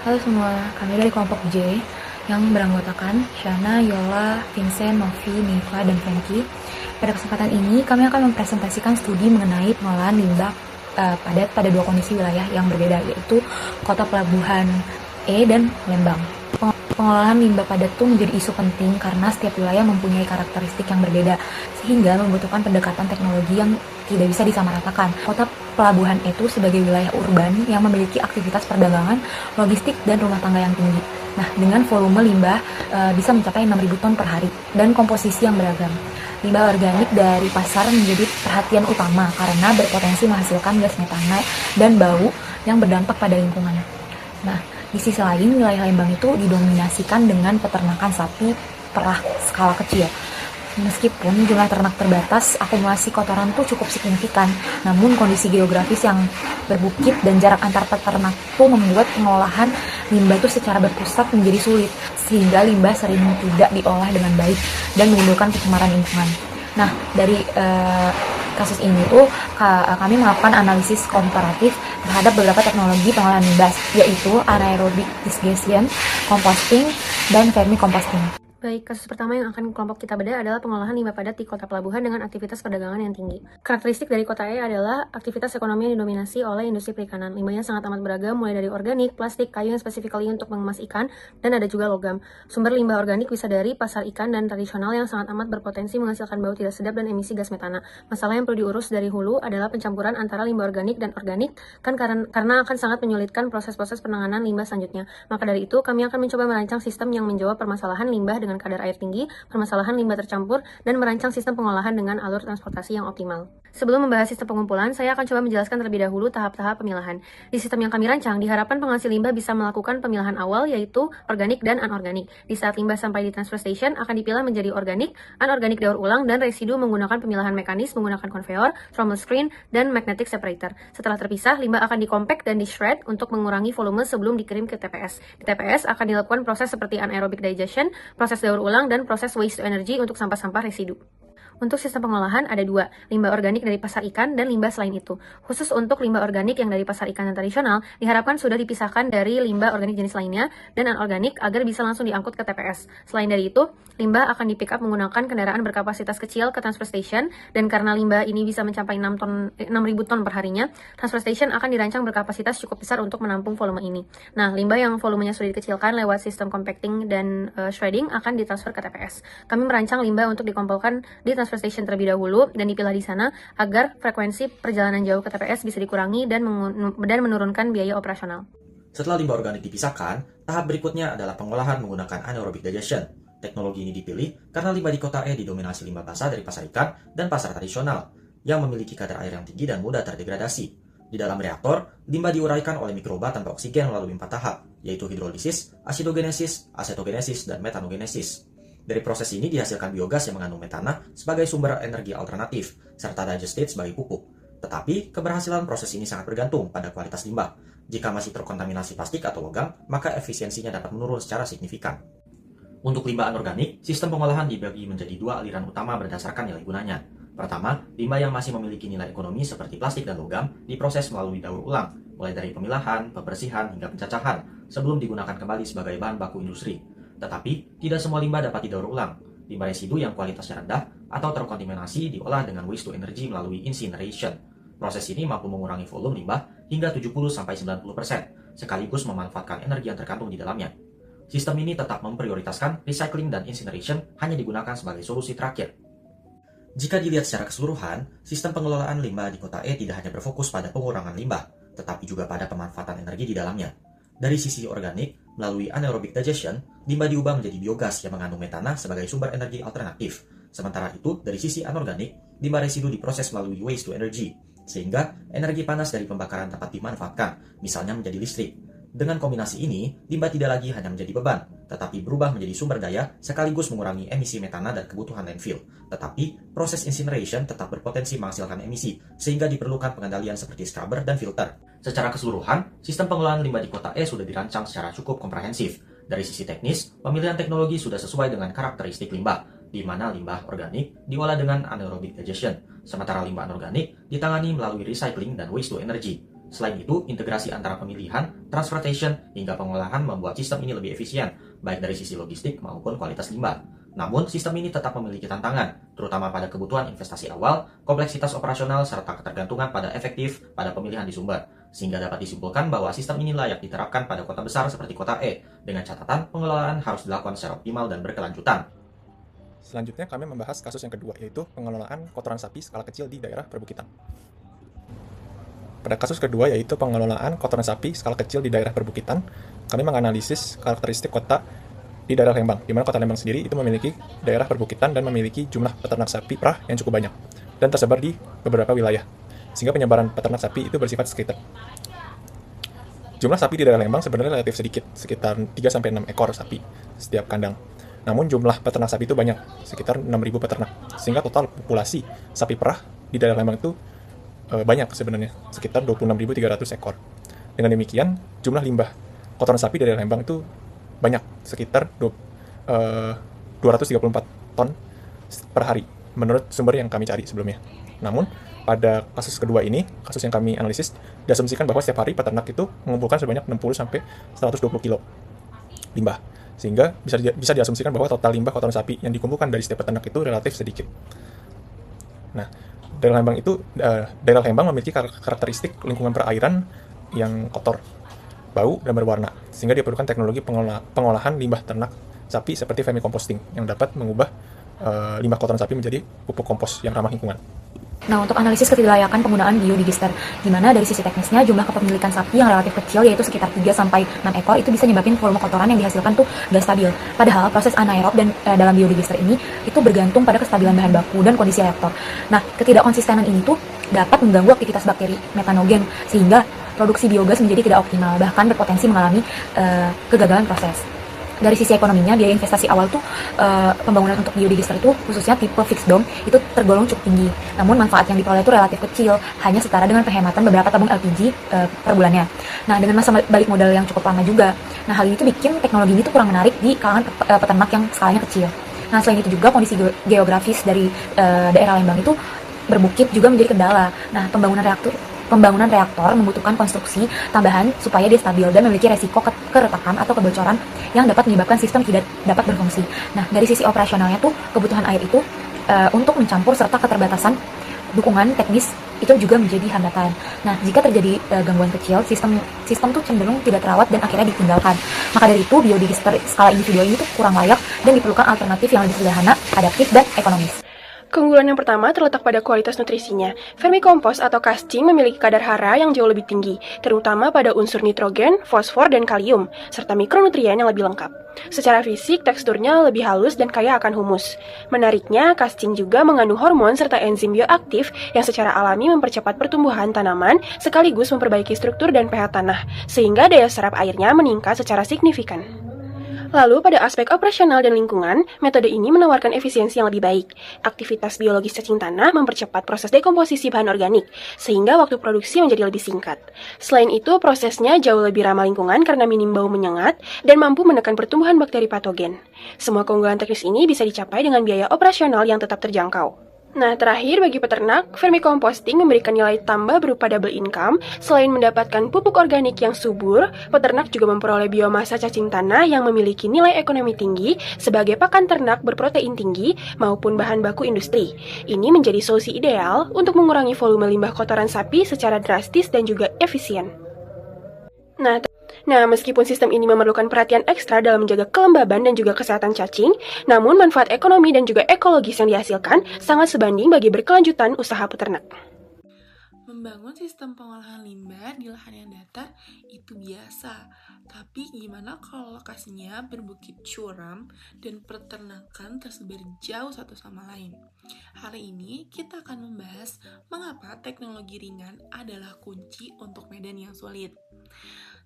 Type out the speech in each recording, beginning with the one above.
Halo semua, kami dari kelompok J yang beranggotakan Shana, Yola, Vincent, Novi, Niva, dan Frankie. Pada kesempatan ini, kami akan mempresentasikan studi mengenai pengolahan limbah padat pada dua kondisi wilayah yang berbeda, yaitu Kota Pelabuhan E dan Lembang. Pengolahan limbah padat itu menjadi isu penting karena setiap wilayah mempunyai karakteristik yang berbeda, sehingga membutuhkan pendekatan teknologi yang tidak bisa disamaratakan. Kota Pelabuhan itu sebagai wilayah urban yang memiliki aktivitas perdagangan, logistik, dan rumah tangga yang tinggi. Nah, dengan volume limbah bisa mencapai 6.000 ton per hari dan komposisi yang beragam. Limbah organik dari pasar menjadi perhatian utama karena berpotensi menghasilkan gas metana dan bau yang berdampak pada lingkungan. Nah, di sisi lain, wilayah Lembang itu didominasikan dengan peternakan sapi perah skala kecil. Meskipun jumlah ternak terbatas, akumulasi kotoran itu cukup signifikan. Namun kondisi geografis yang berbukit dan jarak antar peternak itu membuat pengolahan limbah itu secara berpusat menjadi sulit, sehingga limbah sering tidak diolah dengan baik dan menimbulkan pencemaran lingkungan. Nah, dari kasus ini tuh kami melakukan analisis komparatif terhadap beberapa teknologi pengolahan limbah, yaitu anaerobic digestion, composting, dan vermicomposting. Baik, kasus pertama yang akan kelompok kita bedah adalah pengolahan limbah padat di kota pelabuhan dengan aktivitas perdagangan yang tinggi. Karakteristik dari kota E adalah aktivitas ekonomi yang didominasi oleh industri perikanan. Limbahnya sangat amat beragam, mulai dari organik, plastik, kayu yang spesifikally untuk mengemas ikan, dan ada juga logam. Sumber limbah organik bisa dari pasar ikan dan tradisional yang sangat amat berpotensi menghasilkan bau tidak sedap dan emisi gas metana. Masalah yang perlu diurus dari hulu adalah pencampuran antara limbah organik dan organik, karena akan sangat menyulitkan proses-proses penanganan limbah selanjutnya. Maka dari itu, kami akan mencoba merancang sistem yang menjawab permasalahan limbah dengan kadar air tinggi, permasalahan limbah tercampur, dan merancang sistem pengolahan dengan alur transportasi yang optimal. Sebelum membahas sistem pengumpulan, saya akan coba menjelaskan terlebih dahulu tahap-tahap pemilahan. Di sistem yang kami rancang, diharapkan penghasil limbah bisa melakukan pemilahan awal, yaitu organik dan anorganik. Di saat limbah sampai di transfer station, akan dipilah menjadi organik, anorganik daur ulang, dan residu menggunakan pemilahan mekanis menggunakan konveyor, trommel screen, dan magnetic separator. Setelah terpisah, limbah akan dikompek dan di-shred untuk mengurangi volume sebelum dikirim ke TPS. Di TPS akan dilakukan proses seperti anaerobic digestion, proses daur ulang, dan proses waste to energy untuk sampah-sampah residu. Untuk sistem pengolahan ada dua, limbah organik dari pasar ikan dan limbah selain itu. Khusus untuk limbah organik yang dari pasar ikan yang tradisional, diharapkan sudah dipisahkan dari limbah organik jenis lainnya dan anorganik agar bisa langsung diangkut ke TPS. Selain dari itu, limbah akan di-pick up menggunakan kendaraan berkapasitas kecil ke transfer station, dan karena limbah ini bisa mencapai 6.000 ton per harinya, transfer station akan dirancang berkapasitas cukup besar untuk menampung volume ini. Nah, limbah yang volumenya sudah dikecilkan lewat sistem compacting dan shredding akan ditransfer ke TPS. Kami merancang limbah untuk dikumpulkan di transfer station terlebih dahulu dan dipilah di sana agar frekuensi perjalanan jauh ke TPS bisa dikurangi dan menurunkan biaya operasional. Setelah limbah organik dipisahkan, tahap berikutnya adalah pengolahan menggunakan anaerobic digestion. Teknologi ini dipilih karena limbah di kota E didominasi limbah basah dari pasar ikan dan pasar tradisional yang memiliki kadar air yang tinggi dan mudah terdegradasi. Di dalam reaktor, limbah diuraikan oleh mikroba tanpa oksigen melalui 4 tahap, yaitu hidrolisis, asidogenesis, asetogenesis, dan metanogenesis. Dari proses ini dihasilkan biogas yang mengandung metana sebagai sumber energi alternatif, serta digestate sebagai pupuk. Tetapi, keberhasilan proses ini sangat bergantung pada kualitas limbah. Jika masih terkontaminasi plastik atau logam, maka efisiensinya dapat menurun secara signifikan. Untuk limbah anorganik, sistem pengolahan dibagi menjadi dua aliran utama berdasarkan nilai gunanya. Pertama, limbah yang masih memiliki nilai ekonomi seperti plastik dan logam diproses melalui daur ulang, mulai dari pemilahan, pembersihan, hingga pencacahan, sebelum digunakan kembali sebagai bahan baku industri. Tetapi, tidak semua limbah dapat didaur ulang. Limbah residu yang kualitasnya rendah atau terkontaminasi diolah dengan waste to energy melalui incineration. Proses ini mampu mengurangi volume limbah hingga 70-90%, sekaligus memanfaatkan energi yang terkandung di dalamnya. Sistem ini tetap memprioritaskan recycling dan incineration hanya digunakan sebagai solusi terakhir. Jika dilihat secara keseluruhan, sistem pengelolaan limbah di kota E tidak hanya berfokus pada pengurangan limbah, tetapi juga pada pemanfaatan energi di dalamnya. Dari sisi organik, melalui anaerobic digestion, limbah diubah menjadi biogas yang mengandung metana sebagai sumber energi alternatif. Sementara itu, dari sisi anorganik, limbah residu diproses melalui waste to energy, sehingga energi panas dari pembakaran dapat dimanfaatkan, misalnya menjadi listrik. Dengan kombinasi ini, limbah tidak lagi hanya menjadi beban, tetapi berubah menjadi sumber daya sekaligus mengurangi emisi metana dan kebutuhan landfill. Tetapi, proses incineration tetap berpotensi menghasilkan emisi, sehingga diperlukan pengendalian seperti scrubber dan filter. Secara keseluruhan, sistem pengelolaan limbah di kota E sudah dirancang secara cukup komprehensif. Dari sisi teknis, pemilihan teknologi sudah sesuai dengan karakteristik limbah, di mana limbah organik diolah dengan anaerobic digestion, sementara limbah anorganik ditangani melalui recycling dan waste to energy. Selain itu, integrasi antara pemilihan, transportation, hingga pengolahan membuat sistem ini lebih efisien, baik dari sisi logistik maupun kualitas limbah. Namun, sistem ini tetap memiliki tantangan, terutama pada kebutuhan investasi awal, kompleksitas operasional, serta ketergantungan pada efektif pada pemilihan di sumber. Sehingga dapat disimpulkan bahwa sistem ini layak diterapkan pada kota besar seperti kota E, dengan catatan pengelolaan harus dilakukan secara optimal dan berkelanjutan. Selanjutnya kami membahas kasus yang kedua, yaitu pengelolaan kotoran sapi skala kecil di daerah perbukitan. Pada kasus kedua, yaitu pengelolaan kotoran sapi skala kecil di daerah perbukitan, kami menganalisis karakteristik kota di daerah Lembang, di mana kota Lembang sendiri itu memiliki daerah perbukitan dan memiliki jumlah peternak sapi perah yang cukup banyak, dan tersebar di beberapa wilayah, sehingga penyebaran peternak sapi itu bersifat sekitar. Jumlah sapi di daerah Lembang sebenarnya relatif sedikit, sekitar 3-6 ekor sapi setiap kandang. Namun jumlah peternak sapi itu banyak, sekitar 6.000 peternak, sehingga total populasi sapi perah di daerah Lembang itu banyak sebenarnya, sekitar 26.300 ekor. Dengan demikian, jumlah limbah kotoran sapi dari Lembang itu banyak, sekitar 234 ton per hari, menurut sumber yang kami cari sebelumnya. Namun, pada kasus kedua ini, kasus yang kami analisis, diasumsikan bahwa setiap hari peternak itu mengumpulkan sebanyak 60-120 kilo limbah. Sehingga bisa diasumsikan bahwa total limbah kotoran sapi yang dikumpulkan dari setiap peternak itu relatif sedikit. Nah, daerah Lembang memiliki karakteristik lingkungan perairan yang kotor, bau, dan berwarna, sehingga diperlukan teknologi pengolahan limbah ternak sapi seperti vermicomposting yang dapat mengubah limbah kotoran sapi menjadi pupuk kompos yang ramah lingkungan. Nah, untuk analisis ketidaklayakan penggunaan biodigester, di mana dari sisi teknisnya jumlah kepemilikan sapi yang relatif kecil, yaitu sekitar 3-6 ekor, itu bisa nyebabin volume kotoran yang dihasilkan tuh gak stabil. Padahal proses anaerob dan dalam biodigester ini itu bergantung pada kestabilan bahan baku dan kondisi reaktor. Nah, ketidakkonsistenan ini tuh dapat mengganggu aktivitas bakteri metanogen, sehingga produksi biogas menjadi tidak optimal, bahkan berpotensi mengalami kegagalan proses. Dari sisi ekonominya, biaya investasi awal tuh pembangunan untuk biodigester itu khususnya tipe fixed dome itu tergolong cukup tinggi. Namun manfaat yang diperoleh itu relatif kecil, hanya setara dengan penghematan beberapa tabung LPG per bulannya. Nah, dengan masa balik modal yang cukup lama juga. Nah, hal ini tuh bikin teknologi ini tuh kurang menarik di kalangan peternak yang skalanya kecil. Nah, selain itu juga kondisi geografis dari daerah Lembang itu berbukit juga menjadi kendala. Nah, pembangunan reaktor membutuhkan konstruksi tambahan supaya dia stabil dan memiliki resiko keretakan atau kebocoran yang dapat menyebabkan sistem tidak dapat berfungsi. Nah, dari sisi operasionalnya tuh kebutuhan air itu untuk mencampur serta keterbatasan dukungan teknis itu juga menjadi hambatan. Nah, jika terjadi gangguan kecil, sistem tuh cenderung tidak terawat dan akhirnya ditinggalkan. Maka dari itu, biodigester skala individual ini tuh kurang layak dan diperlukan alternatif yang lebih sederhana, adaptif, dan ekonomis. Keunggulan yang pertama terletak pada kualitas nutrisinya. Vermicompost atau casting memiliki kadar hara yang jauh lebih tinggi, terutama pada unsur nitrogen, fosfor, dan kalium, serta mikronutrien yang lebih lengkap. Secara fisik, teksturnya lebih halus dan kaya akan humus. Menariknya, casting juga mengandung hormon serta enzim bioaktif yang secara alami mempercepat pertumbuhan tanaman sekaligus memperbaiki struktur dan pH tanah, sehingga daya serap airnya meningkat secara signifikan. Lalu, pada aspek operasional dan lingkungan, metode ini menawarkan efisiensi yang lebih baik. Aktivitas biologis cacing tanah mempercepat proses dekomposisi bahan organik, sehingga waktu produksi menjadi lebih singkat. Selain itu, prosesnya jauh lebih ramah lingkungan karena minim bau menyengat dan mampu menekan pertumbuhan bakteri patogen. Semua keunggulan teknis ini bisa dicapai dengan biaya operasional yang tetap terjangkau. Nah, terakhir bagi peternak, vermicomposting memberikan nilai tambah berupa double income. Selain mendapatkan pupuk organik yang subur, peternak juga memperoleh biomasa cacing tanah yang memiliki nilai ekonomi tinggi sebagai pakan ternak berprotein tinggi maupun bahan baku industri. Ini menjadi solusi ideal untuk mengurangi volume limbah kotoran sapi secara drastis dan juga efisien. Nah, meskipun sistem ini memerlukan perhatian ekstra dalam menjaga kelembaban dan juga kesehatan cacing, namun manfaat ekonomi dan juga ekologis yang dihasilkan sangat sebanding bagi berkelanjutan usaha peternak. Membangun sistem pengolahan limbah di lahan yang datar itu biasa, tapi gimana kalau lokasinya berbukit curam dan peternakan tersebar jauh satu sama lain? Hari ini kita akan membahas mengapa teknologi ringan adalah kunci untuk medan yang sulit.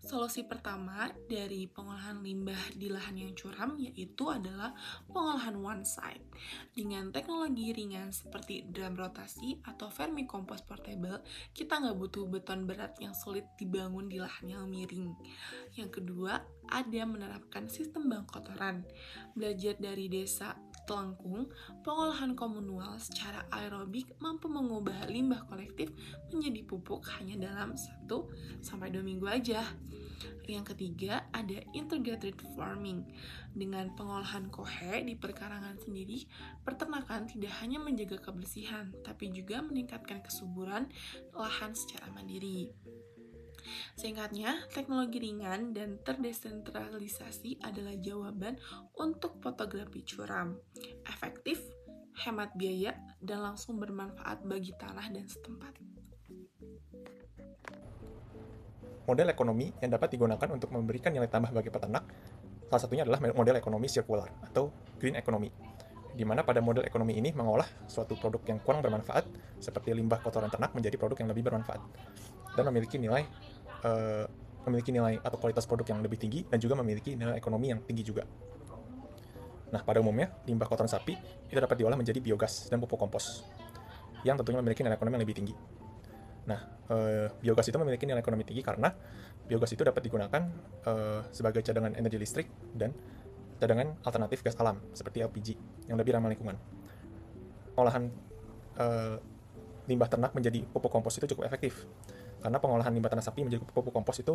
Solusi pertama dari pengolahan limbah di lahan yang curam yaitu adalah pengolahan one-site. Dengan teknologi ringan seperti drum rotasi atau vermicompost portable, kita nggak butuh beton berat yang sulit dibangun di lahan yang miring. Yang kedua, ada menerapkan sistem bank kotoran. Belajar dari desa Telengkung, pengolahan komunal secara aerobik mampu mengubah limbah kolektif menjadi pupuk hanya dalam 1-2 minggu aja. Yang ketiga, ada integrated farming. Dengan pengolahan kohe di perkarangan sendiri, peternakan tidak hanya menjaga kebersihan, tapi juga meningkatkan kesuburan lahan secara mandiri. Singkatnya, teknologi ringan dan terdesentralisasi adalah jawaban untuk fotografi curam. Efektif, hemat biaya, dan langsung bermanfaat bagi tanah dan setempat. Model ekonomi yang dapat digunakan untuk memberikan nilai tambah bagi peternak, salah satunya adalah model ekonomi sirkular atau green economy, di mana pada model ekonomi ini mengolah suatu produk yang kurang bermanfaat, seperti limbah kotoran ternak menjadi produk yang lebih bermanfaat, dan memiliki nilai atau kualitas produk yang lebih tinggi, dan juga memiliki nilai ekonomi yang tinggi juga. Nah, pada umumnya, limbah kotoran sapi itu dapat diolah menjadi biogas dan pupuk kompos, yang tentunya memiliki nilai ekonomi yang lebih tinggi. Nah, biogas itu memiliki nilai ekonomi tinggi karena biogas itu dapat digunakan sebagai cadangan energi listrik dan cadangan alternatif gas alam seperti LPG yang lebih ramah lingkungan. Olahan limbah ternak menjadi pupuk kompos itu cukup efektif karena pengolahan limbah ternak sapi menjadi pupuk kompos itu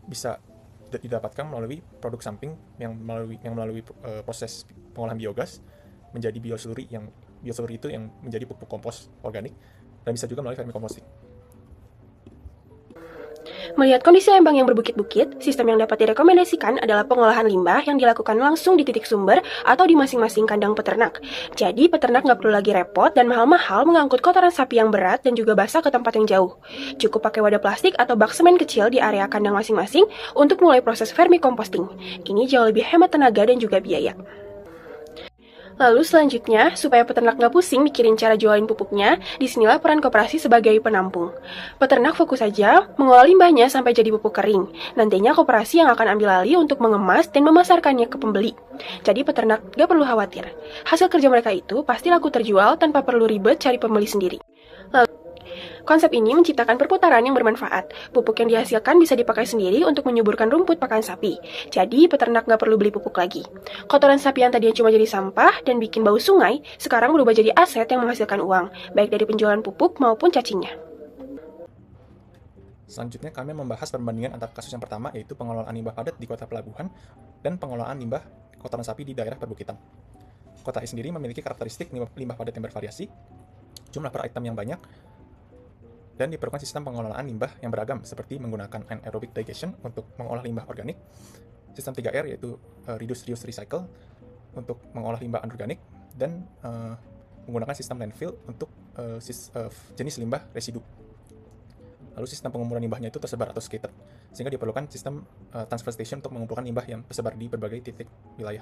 bisa didapatkan melalui produk samping yang melalui proses pengolahan biogas menjadi biosluri itu yang menjadi pupuk kompos organik, dan bisa juga melalui vermicomposting. Melihat kondisi lembang yang berbukit-bukit, sistem yang dapat direkomendasikan adalah pengolahan limbah yang dilakukan langsung di titik sumber atau di masing-masing kandang peternak. Jadi, peternak nggak perlu lagi repot dan mahal-mahal mengangkut kotoran sapi yang berat dan juga basah ke tempat yang jauh. Cukup pakai wadah plastik atau bak semen kecil di area kandang masing-masing untuk mulai proses vermicomposting. Ini jauh lebih hemat tenaga dan juga biaya. Lalu selanjutnya, supaya peternak nggak pusing mikirin cara jualin pupuknya, disinilah peran koperasi sebagai penampung. Peternak fokus saja mengolah limbahnya sampai jadi pupuk kering. Nantinya koperasi yang akan ambil alih untuk mengemas dan memasarkannya ke pembeli. Jadi peternak nggak perlu khawatir. Hasil kerja mereka itu pasti laku terjual tanpa perlu ribet cari pembeli sendiri. Konsep ini menciptakan perputaran yang bermanfaat. Pupuk yang dihasilkan bisa dipakai sendiri untuk menyuburkan rumput pakan sapi. Jadi, peternak nggak perlu beli pupuk lagi. Kotoran sapi yang tadinya cuma jadi sampah dan bikin bau sungai, sekarang berubah jadi aset yang menghasilkan uang, baik dari penjualan pupuk maupun cacingnya. Selanjutnya, kami membahas perbandingan antara kasus yang pertama, yaitu pengelolaan limbah padat di kota pelabuhan, dan pengelolaan limbah kotoran sapi di daerah perbukitan. Kota E sendiri memiliki karakteristik limbah padat yang bervariasi, jumlah per item yang banyak, dan diperlukan sistem pengelolaan limbah yang beragam seperti menggunakan anaerobic digestion untuk mengolah limbah organik, sistem 3R yaitu reduce, reuse, recycle untuk mengolah limbah anorganik, dan menggunakan sistem landfill untuk jenis limbah residu. Lalu sistem pengumpulan limbahnya itu tersebar atau scattered, sehingga diperlukan sistem transfer station untuk mengumpulkan limbah yang tersebar di berbagai titik wilayah.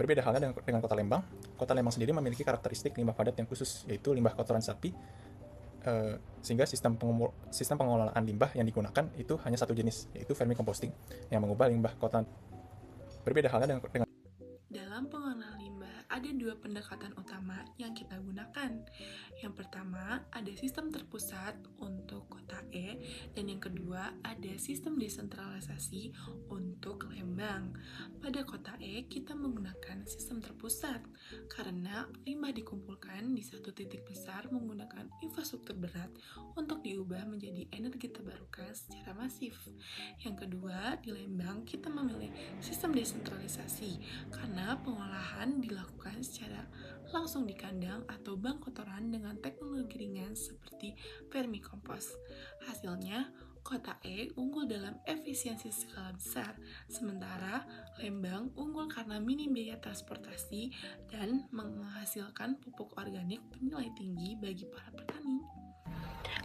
Berbeda halnya dengan Kota Lembang. Kota Lembang sendiri memiliki karakteristik limbah padat yang khusus, yaitu limbah kotoran sapi, sehingga sistem pengelolaan limbah yang digunakan itu hanya satu jenis, yaitu vermicomposting, yang mengubah limbah kotoran. Berbeda halnya dengan Dalam pengolahan limbah, ada dua pendekatan utama yang kita gunakan. Yang pertama, ada sistem terpusat untuk Kota E, dan yang kedua, ada sistem desentralisasi untuk Lembang. Pada Kota E, kita menggunakan sistem terpusat, karena limbah dikumpulkan di satu titik besar menggunakan infrastruktur berat untuk diubah menjadi energi terbarukan secara masif. Yang kedua, di Lembang, kita memilih sistem desentralisasi, karena pengolahan dilakukan secara langsung di kandang atau bank kotoran dengan teknologi ringan seperti vermicompost. Hasilnya, Kota E unggul dalam efisiensi skala besar, sementara Lembang unggul karena minim biaya transportasi dan menghasilkan pupuk organik bernilai tinggi bagi para petani.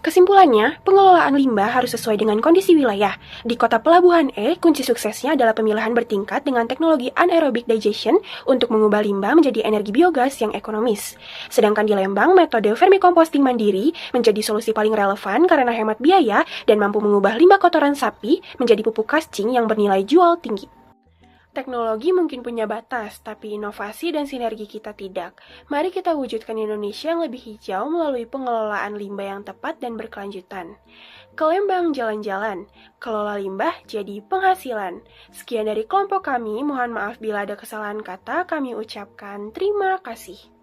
Kesimpulannya, pengelolaan limbah harus sesuai dengan kondisi wilayah. Di Kota Pelabuhan E, kunci suksesnya adalah pemilahan bertingkat dengan teknologi anaerobic digestion untuk mengubah limbah menjadi energi biogas yang ekonomis. Sedangkan di Lembang, metode vermicomposting mandiri menjadi solusi paling relevan karena hemat biaya dan mampu mengubah limbah kotoran sapi menjadi pupuk cacing yang bernilai jual tinggi. Teknologi mungkin punya batas, tapi inovasi dan sinergi kita tidak. Mari kita wujudkan Indonesia yang lebih hijau melalui pengelolaan limbah yang tepat dan berkelanjutan. Ke Lembang jalan-jalan, kelola limbah jadi penghasilan. Sekian dari kelompok kami, mohon maaf bila ada kesalahan kata, kami ucapkan terima kasih.